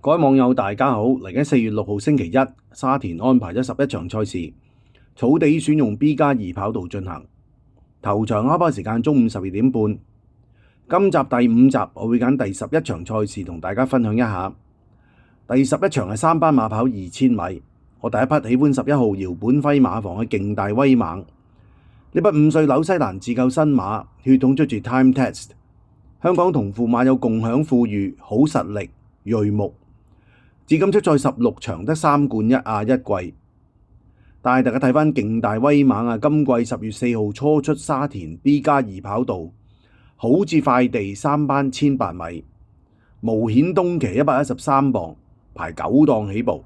各位網友大家好，嚟緊4月6號星期一，沙田安排咗11場賽事，草地選用 B+2跑道進行。頭場開跑時間中午12點半。今集第5集我會揀第11場賽事同大家分享一下。第11場係3班馬跑2000米，我第一匹喜歡11號姚本輝馬房嘅勁大威猛。呢匹5歲紐西蘭自救新馬，血統出自 Time Test。香港同父馬有共享富裕、好實力、銳木。至今出賽16場，得3冠1亞1季。但係大家睇返勁大威猛啊！今季10月4號初出沙田 B+2跑道，好似快地3班1800米，無險東騎113磅，排9檔起步。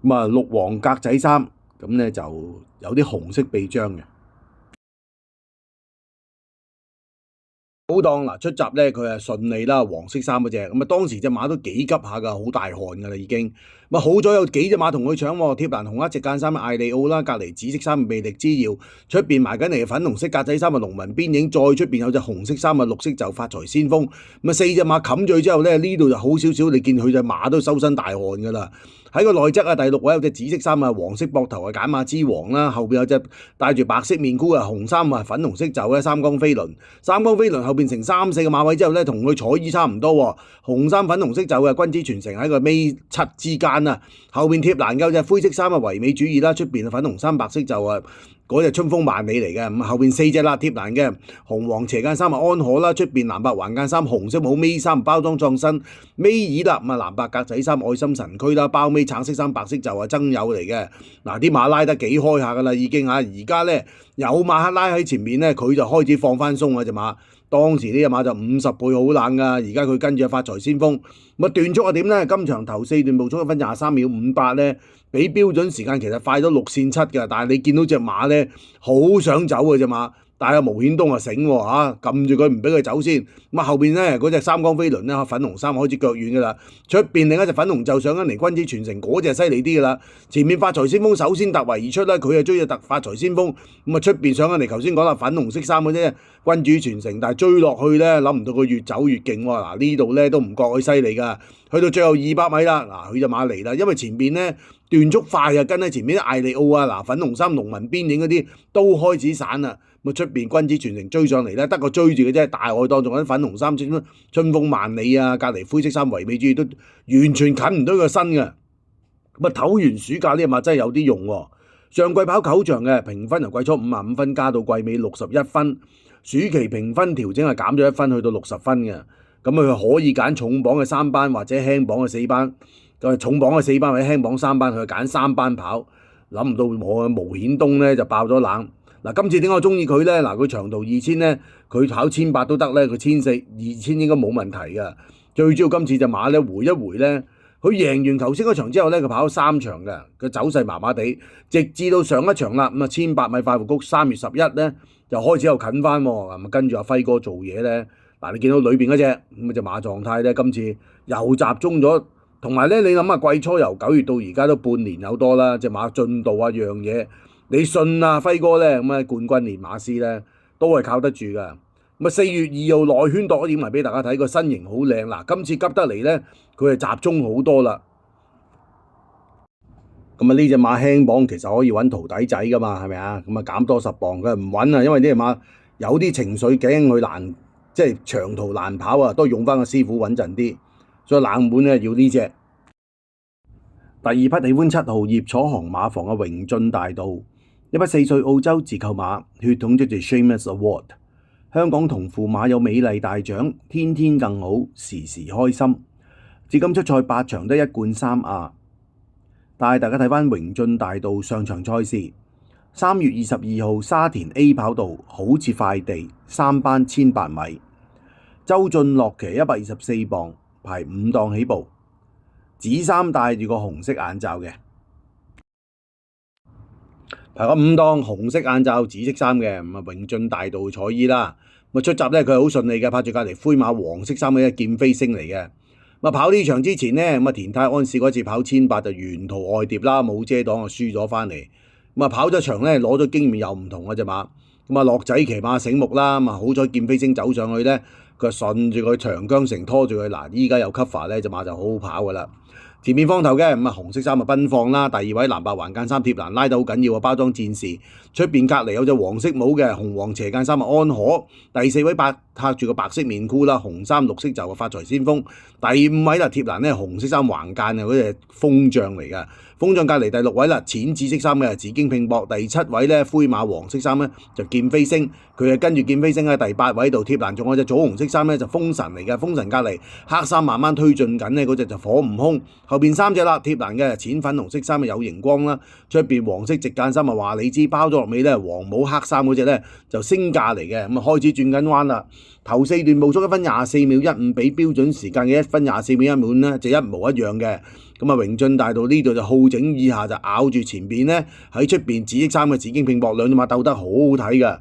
綠黃格仔衫，咁呢就有啲紅色臂章嘅。好檔嗱，出閘咧，佢係順利啦，黃色衫嗰隻，當時隻馬都幾急下噶，好大汗噶啦已經。好彩有幾隻馬同佢搶喎，貼欄紅一隻間衫嘅艾利奧啦，隔離紫色衫嘅魅力之耀，出邊埋緊嚟嘅粉紅色格仔衫嘅農民邊影，再出邊有隻紅色衫嘅綠色就發財先鋒。4隻馬冚住之後咧，呢度就好少少，你見佢隻馬都收身大汗噶啦。喺個內側啊，第6位有隻紫色衫啊，黃色膊頭啊，揀馬之王啦，後邊有隻戴住白色面箍啊，紅衫啊，粉紅色袖咧，三江飛輪。三江飛輪後邊成3、4個馬位之後咧，同佢彩衣差唔多喎。紅衫粉紅色袖嘅君子傳承喺個尾7之間啊，後邊貼欄有隻灰色衫啊，唯美主義啦，出邊粉紅衫白色袖啊。嗰隻春風萬里嚟嘅，後邊4隻啦，貼欄嘅紅黃斜間衫啊，安可啦，出邊藍白橫間衫，紅色帽尾衫包裝創新，尾二啦，藍白格仔衫愛心神區啦，包尾橙色衫白色就係曾友嚟嘅。啲馬拉得幾開下噶啦已經嚇，而家咧有馬克拉喺前面咧，佢就開始放翻鬆啊隻馬。當時呢隻馬就50倍好冷噶，而家佢跟住發財先鋒。段速係點咧？今場頭4段步速1分23秒58咧，比標準時間其實快咗6線7嘅，但係你見到隻馬咧好想走嘅隻馬。但係無險東啊醒喎嚇，撳住佢唔俾佢走先。後邊咧嗰隻三江飛輪咧，粉紅衫開始腳軟噶啦。出邊另一隻粉紅就上緊嚟，君子傳承嗰隻犀利啲噶啦。前面發財先鋒首先突圍而出啦，佢就追隻發財先鋒。出邊上緊嚟，頭先講啦，粉紅色衫嘅啫，君主傳承。但係追落去咧，諗唔到佢越走越勁喎。呢度咧都唔覺佢犀利噶。去到最後200米啦，佢隻馬嚟啦，因為前邊咧段速快啊，跟喺前面啲艾利奧啊，粉紅衫農民邊影嗰啲都開始散啦。出邊君子傳承追上嚟咧，得個追住嘅啫。大外檔仲有啲粉紅衫春風萬里啊，隔離灰色衫唯美主義都完全近唔到個身嘅。唞完暑假呢隻馬真係有啲用喎。上季跑9場嘅評分由季初55分加到季尾61分，暑期評分調整係減咗1分去到60分嘅。咁佢可以揀重磅嘅3班或者輕磅嘅4班，重磅嘅4班或者輕磅3班，佢揀3班跑。諗唔到我無險東咧就爆咗冷。今次點解我中意佢咧？佢長途2000咧，佢跑1800都得咧，佢1400、2000應該冇問題嘅。最主要今次隻馬咧回一回咧，佢贏完頭先嗰場之後咧，佢跑咗3場嘅，佢走勢麻麻地，直至到上一場啦。1800米快活谷3月11咧就開始又近翻喎。跟住阿輝哥做嘢咧，你見到裏邊嗰隻馬狀態咧，今次又集中咗。同埋咧，你諗下季初由9月到而家都半年有多啦，隻馬進度啊樣嘢。你信啊輝哥咧，冠軍練馬師咧都係靠得住噶。4月2號內圈度咗影埋俾大家睇，個身形好靚。今次急得嚟咧，佢係集中好多啦。呢隻馬輕磅其實可以揾徒弟仔噶嘛，係咪啊？減多10磅，佢唔穩啊，因為呢隻馬有啲情緒驚佢難，即係長途難跑啊，都用翻個師傅穩陣啲。所以冷門咧要呢隻。第2匹喜歡7號葉楚航馬房嘅榮進大道。一匹4歲澳洲自購馬，血統出自 Shamus Award。香港同父馬有美麗大獎，天天更好，時時開心。至今出賽8場得1冠3亞。帶大家睇返榮進大道上場賽事。3月22號沙田 A 跑道，好似快地3班1800米。周俊樂騎124磅，排5檔起步。紫衫戴住個紅色眼罩嘅。排個5檔紅色眼罩紫色衫嘅，榮進大道彩衣啦。出閘咧佢係好順利嘅，拍住隔離灰馬黃色衫嘅劍飛星嚟嘅。跑呢場之前呢，田泰安試過一次跑1800就沿途外碟啦，冇遮擋就輸咗翻嚟。跑咗場咧攞咗經驗又唔同嘅隻馬。樂仔騎馬醒目啦，好彩劍飛星走上去咧，佢順住佢長江城拖住佢，嗱依家有 cover 咧，隻馬就好好跑噶啦。前面放頭嘅咁啊，紅色衫啊奔放啦，第二位藍白橫間衫貼欄拉得好緊要啊，包裝戰士。出邊隔離有隻黃色帽嘅紅黃斜間衫啊安可，第四位拍住個白色面箍啦，紅衫綠色就發財先鋒。第五位啦貼欄咧紅色衫橫間啊嗰隻風將嚟嘅，風將隔離第六位啦淺紫色衫嘅紫荊拼搏，第七位咧灰馬黃色衫咧就劍飛星，佢係跟住劍飛星喺第八位度貼欄，仲有隻棗紅色衫咧就風神嚟嘅，風神隔離黑衫慢慢推進緊咧嗰隻就火悟空，後邊三隻啦貼欄嘅淺粉紅色衫啊有熒光啦，出邊黃色直間衫啊話你知，包咗落尾咧黃帽黑衫嗰隻咧就升價嚟嘅，咁啊開始轉緊彎啦。頭四段步速1分24秒15，比標準時間嘅1分24秒1呢就一模一樣嘅。咁啊榮進大道呢度就好整以下就咬住前邊咧喺出邊紫色衫嘅紫荊拼搏，兩隻馬鬥得好好睇嘅。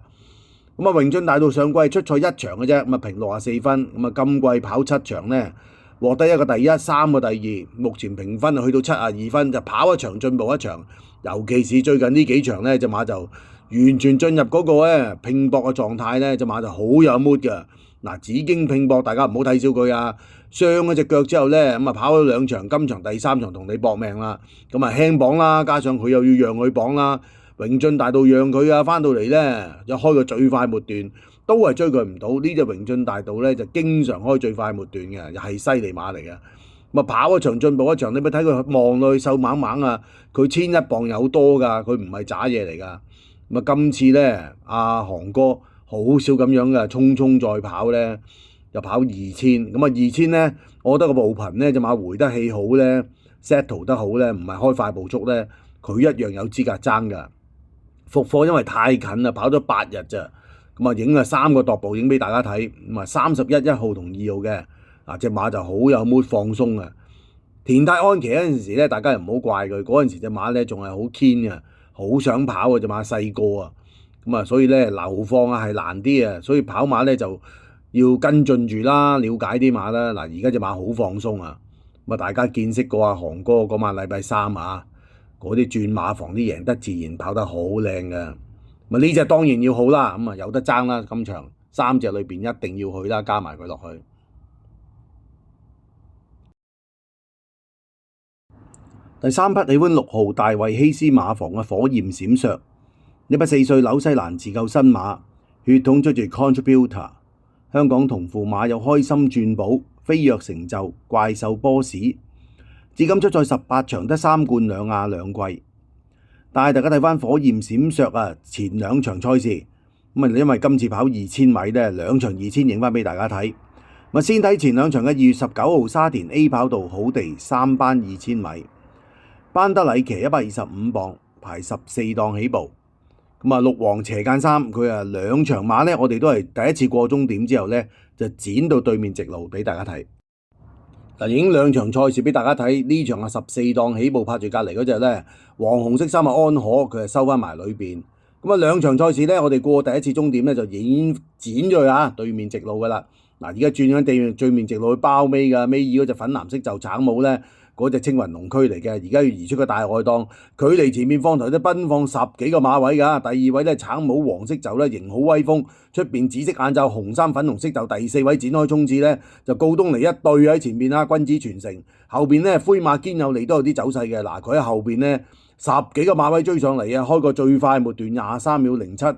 咁啊榮進大道上季出賽一場嘅啫，咁啊評64分，咁啊今季跑7場咧獲得一個第一，3個第二，目前評分去到72分，就跑一場進步一場。尤其是最近呢幾場咧，隻馬就完全進入嗰個咧拼搏嘅狀態咧，隻馬就好有 mood 嘅。嗱，紫荊拼搏大家唔好睇小佢啊！傷咗隻腳之後咧，咁啊跑咗兩場，今場第三場同你搏命啦。咁啊輕磅啦，加上佢又要讓佢磅啦，榮進大道讓佢啊，翻到嚟咧就開個最快末段，都係追佢唔到。呢隻榮進大道咧就經常開最快末段嘅，又係犀利馬嚟嘅。咁啊跑一場進步一場，你咪睇佢望落去瘦猛猛啊！佢1100磅有多㗎，佢唔係渣嘢嚟㗎。咁啊今次咧，阿韓哥好少咁樣嘅，匆再跑咧，又跑2000，咁啊2000咧，我覺得個步頻咧隻馬回得氣好咧 ，settle 得好咧，唔係開快步速咧，佢一樣有資格爭㗎。復課因為太近啦，跑咗8日咋，咁啊影啊3個踱步影俾大家睇，咁啊31、1號同2號嘅，嗱隻馬就好有 mood 放鬆啊。田泰安琪嗰陣時咧，大家又唔好怪佢，嗰陣時隻馬咧仲係好堅嘅，好想跑嘅隻馬細個啊。咁啊，所以咧流放啊係難啲啊，所以跑馬咧就要跟進住啦，了解啲馬啦。嗱，而家隻馬好放鬆啊，咁啊大家見識過啊韓哥嗰晚禮拜3啊，嗰啲轉馬房啲贏得自然跑得好靚嘅。咁呢隻當然要好啦，咁啊有得爭啦，今場3隻裏邊一定要去啦，加埋佢落去。第3匹喜歡6號大衛希斯馬房嘅火焰閃爍。呢匹4歲紐西蘭自救新馬，血統出自 Contributor， 香港同父馬有開心鑽寶、飛躍成就、怪獸波士，至今出賽18場得3冠2亞2季。但係大家睇翻火焰閃爍啊，前2場賽事咁啊，因為今次跑2000米咧，2場2000影翻俾大家睇。咁先睇前2場嘅2月19號沙田 A 跑道好地3班2000米，班德里騎125磅，排14檔起步。咁啊，綠黃斜間衫，佢啊2場馬咧，我哋都係第一次過終點之後咧，就剪到對面直路俾大家睇。嗱，影2場賽事俾大家睇，呢場啊14檔起步拍住隔離嗰隻咧，黃紅色衫啊安可，佢係收翻埋裏邊。咁啊2場賽事咧，我哋過第一次終點咧就已經剪咗佢啊，對面直路噶啦。嗱，而家轉緊對面直路去包尾㗎，尾二嗰隻粉藍色就橙帽咧。嗰隻青雲龍區嚟嘅，而家要移出個大外檔，距離前面放頭都奔放10幾個馬位㗎。第2位咧橙帽黃色袖咧型好威風，出邊紫色眼罩紅衫粉紅色袖。第4位展開衝刺咧就告東尼一對喺前面啦，君子傳承。後邊咧灰馬堅有利都有啲走勢嘅，嗱佢喺後邊咧10幾個馬位追上嚟啊，開個最快末段23秒07，咁啊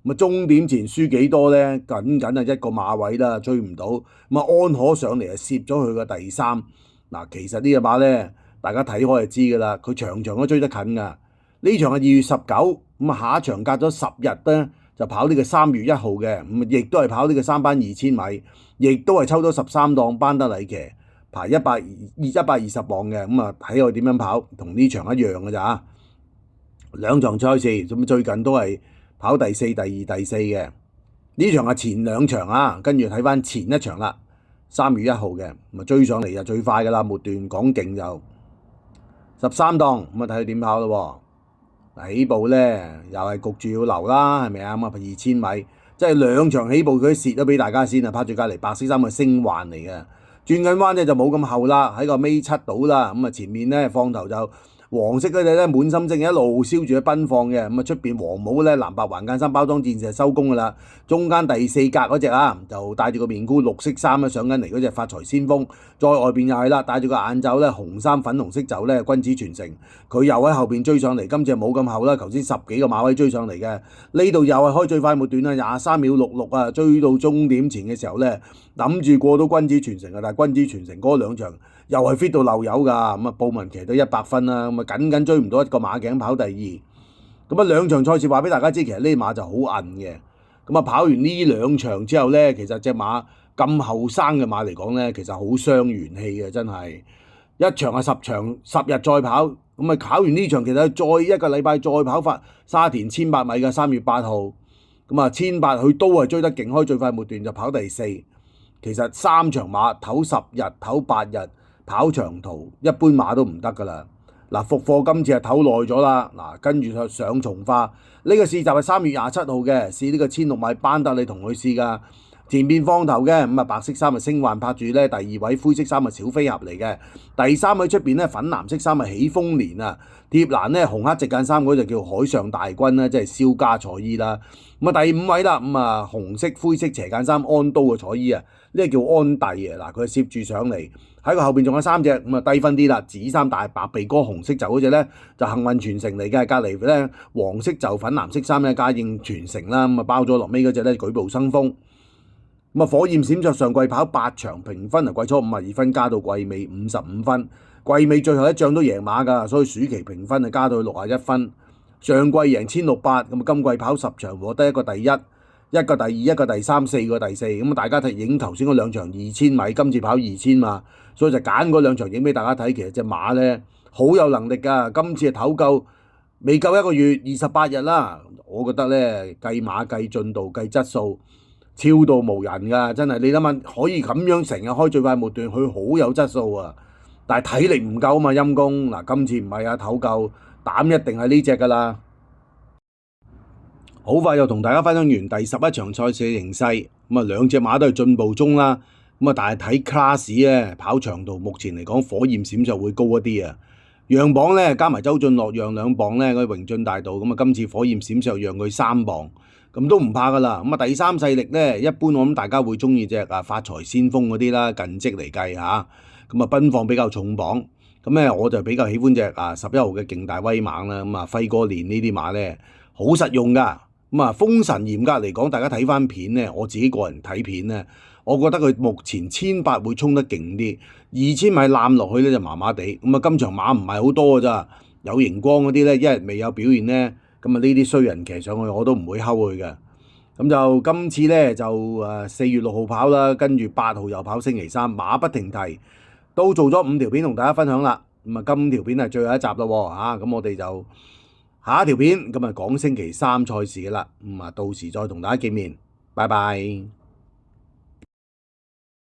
終點前輸幾多咧？僅僅係1個馬位啦，追唔到。咁啊安可上嚟啊攝咗佢個第3。嗱，其實呢隻馬咧，大家睇開就知㗎啦，佢場場都追得近㗎。呢場係2月19，咁啊下一場隔咗10日咧，就跑呢個3月1號嘅，咁亦都係跑呢個3班2000米，亦都係抽咗13檔班德里騎，排120磅嘅，咁啊睇佢點樣跑，同呢場一樣㗎咋。2場賽事，咁最近都係跑第4、第2、第4嘅。呢場係前2場啊，跟住睇翻前一場啦。3月1號嘅，咁啊追上嚟就最快㗎啦，末段講勁就13檔，咁啊睇佢點跑咯喎。起步咧又係焗住要留啦，係咪啊？咁啊2000米，即係2場起步佢蝕咗俾大家先啊，拍住隔離白色衫嘅星環嚟嘅。轉緊彎咧就冇咁後啦，喺個尾7度啦，咁啊前面咧放頭就黃色嗰隻咧滿心正一路燒住喺奔放嘅，咁啊出邊黃帽咧藍白橫間衫包裝戰士就收工噶啦，中間第四格嗰隻啊就戴住個面箍綠色衫咧上緊嚟嗰隻發財先鋒，再外邊又係啦，戴住個眼罩咧紅衫粉紅色袖咧君子傳承，佢又喺後邊追上嚟，今次冇咁後啦，頭先10幾個馬位追上嚟嘅，呢度又係開最快末段啦，23秒66啊，追到終點前嘅時候咧諗住過到君子傳承啊，但係君子傳承嗰兩場又係 fit 到漏油㗎，咁啊布文騎到100分啦，咁啊緊追唔到一個馬頸跑第二，咁啊兩場賽事話俾大家知，其實呢馬就好韌嘅，咁啊跑完呢兩場之後咧，其實隻馬咁後生嘅馬嚟講咧，其實好傷元氣嘅，真係一場係10日再跑，咁啊跑完呢場其實再一個禮拜再跑法沙田1800米嘅3月8號，咁啊1800佢都係追得勁，開最快末段就跑第4，其實3場馬唞10日唞8日。跑長途一般馬都唔得㗎啦，嗱復課今次係唞耐咗啦，嗱跟住就上從化呢個試集係3月27號嘅，試呢個1600米班德利同佢試㗎，前邊放頭嘅，咁啊白色衫啊星幻拍住咧，第2位灰色衫啊小飛俠嚟嘅，第3位出邊咧粉藍色衫啊喜豐年啊，貼欄咧紅黑直間衫嗰就叫海上大軍啦，即係蕭家彩衣啦，咁啊第5位啦，咁啊紅色灰色斜間衫安都嘅彩衣啊，呢個叫安帝啊，嗱佢攝住上嚟。喺個後邊仲有3隻，咁啊低分啲啦，紫衫大白鼻哥紅色袖嗰隻咧就幸運傳承嚟嘅，隔離咧黃色袖粉藍色衫咧嘉應傳承啦，咁啊包咗落尾嗰隻咧舉步生風，咁啊火焰閃著上季跑8場評分啊季初52分加到季尾55分，季尾最後一仗都贏馬㗎，所以暑期評分啊加到61分，上季贏1600，咁啊今季跑10場獲得一個第一。一個第二，一個第三，4個第四，咁大家睇影頭先嗰兩場2000米，今次跑2000嘛，所以就揀嗰兩場影俾大家睇。其實隻馬咧好有能力㗎，今次係唞夠未夠1個月28日啦，我覺得咧計馬計進度計質素超到無人㗎，真係你諗下可以咁樣成日開最快末段，佢好有質素啊，但係體力唔夠啊嘛陰公，嗱今次唔係啊唞夠，膽一定係呢隻㗎啦。好快又同大家分享完第11場賽事嘅形勢，咁啊兩隻馬都係進步中啦，咁啊但係睇 class 咧跑長途目前嚟講火焰閃就會高一啲啊，讓磅咧加埋周俊樂讓2磅咧嗰啲榮駿大道，咁啊今次火焰閃就讓佢3磅，咁都唔怕噶啦，咁啊第三勢力咧一般我諗大家會中意隻啊發財先鋒嗰啲啦，近績嚟計嚇，咁啊奔放比較重磅，咁咧我就比較喜歡隻啊11號嘅勁大威猛啦，咁啊輝哥練呢啲馬咧好實用㗎。咁啊，封神嚴格嚟講，大家睇翻片咧，我自己個人睇片咧，我覺得佢目前1800會衝得勁啲，2000米攬落去咧就麻麻地。咁啊，今場馬唔係好多㗎咋，有熒光嗰啲咧，一日未有表現咧，咁啊呢啲衰人騎上去我都唔會睺佢嘅。咁就今次咧就4月6號跑啦，跟住8號又跑星期3，馬不停蹄，都做咗5條片同大家分享啦。咁啊，今條片係最後一集啦喎，咁我哋就〜下一條片咁啊講星期3賽事嘅啦，到時再同大家見面，拜拜。